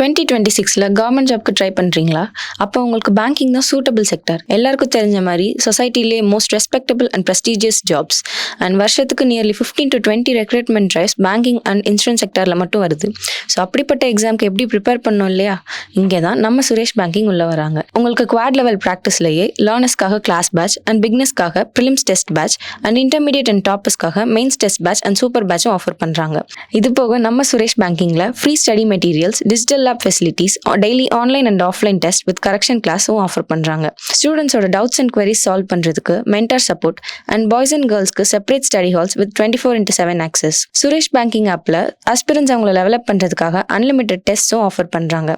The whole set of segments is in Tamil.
2026ல கவர்மெண்ட் ஜாப்க்கு ட்ரை பண்ணுறீங்களா? அப்போ உங்களுக்கு பேங்கிங் தான் சூட்டபிள் செக்டர். எல்லாருக்கும் தெரிஞ்ச மாதிரி சொசைட்டிலே most respectable and prestigious jobs. And வருஷத்துக்கு nearly 15 to 20 recruitment drives banking and insurance செக்டரில் மட்டும் வருது. ஸோ அப்படிப்பட்ட எக்ஸாம்க்கு எப்படி ப்ரிப்பேர் பண்ணோம் இல்லையா? இங்கே தான் நம்ம சுரேஷ் பேங்கிங் உள்ள வராங்க. உங்களுக்கு குவாட் லெவல் ப்ராக்டிஸ்லேயே லேர்னர்ஸ்க்காக கிளாஸ் பேட்ச் அண்ட் பிக்னஸ்க்காக prelims test batch and intermediate and டாப்பர்ஸ்க்காக mains test batch and super பேட்சும் ஆஃபர் பண்ணுறாங்க. இது போக நம்ம சுரேஷ் பேங்கிங்கில் free study materials, digital lab facilities, daily online and offline test with correction கிளாஸும் ஆஃபர் பண்ணுறாங்க. ஸ்டூடெண்ட்ஸோட டவுட்ஸ் அண்ட் குவரிஸ் சால்வ் பண்ணுறதுக்கு mentor support and boys and கேர்ள்ஸ்க்கு separate study halls with 24/7 access. Suresh banking ஆப்பில் ஆஸ்பிரன்ஸ் அவங்களை டெவலப் பண்ணுறதுக்காக அன்லிமிட்டட் டெஸ்ட்ஸும் ஆஃபர் பண்ணுறாங்க.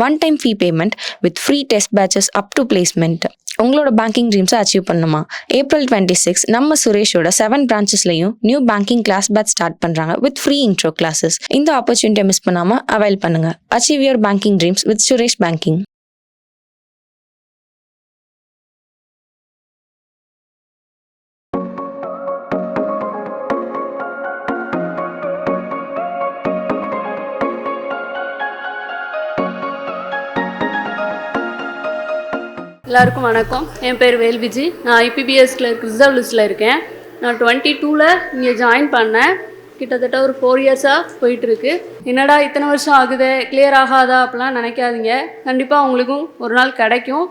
One time fee payment with free test batches up to placement. உங்களோட பேங்கிங் ட்ரீம்ஸை அச்சீவ் பண்ணுமா? April 26 நம்ம சுரேஷோட 7 பிரான்ச்சஸ்லையும் new banking class batch start பண்ணுறாங்க வித் ஃப்ரீ இன்ட்ரோ கிளாஸஸ். இந்த ஆப்பர்ச்சுனிட்டியை மிஸ் பண்ணாமல் அவைல் பண்ணுங்க. Achieve your banking dreams with Suresh banking. எல்லாருக்கும் வணக்கம். என் பேர் வேல்விஜி. நான் IPBS கிளர்க் ரிசர்வ் லிஸ்ட்டில் இருக்கேன். நான் 22ல் இங்கே ஜாயின் பண்ணேன். கிட்டத்தட்ட ஒரு 4 இயர்ஸாக போயிட்டுருக்கு. என்னடா இத்தனை வருஷம் ஆகுது, கிளியர் ஆகாதா அப்படிலாம் நினைக்காதீங்க. கண்டிப்பாக உங்களுக்கும் ஒரு நாள் கிடைக்கும்.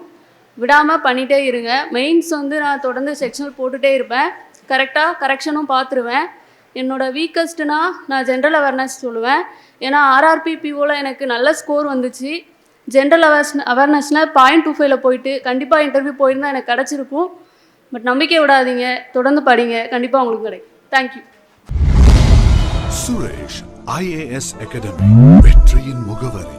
விடாமல் பண்ணிகிட்டே இருங்க. மெயின்ஸ் நான் தொடர்ந்து செக்ஷனல் போட்டுகிட்டே இருப்பேன். கரெக்டாக கரெக்ஷனும் பார்த்துருவேன். என்னோடய வீக்கஸ்ட்னா நான் ஜென்ரல் அவேர்னஸ் சொல்லுவேன். ஏன்னா RRP POவில் எனக்கு நல்ல ஸ்கோர் வந்துச்சு. ஜென்ரல் அவேர்னஸில் 0.25 போயிட்டு கண்டிப்பாக இன்டர்வியூ போயிருந்தால் எனக்கு கிடச்சிருக்கும். பட் நம்பிக்கை விடாதீங்க, தொடர்ந்து படிங்க, கண்டிப்பாக உங்களுக்கு கிடைக்கும். தேங்க்யூ. சுரேஷ் IAS அகாடமி, வெற்றியின் முகவரி.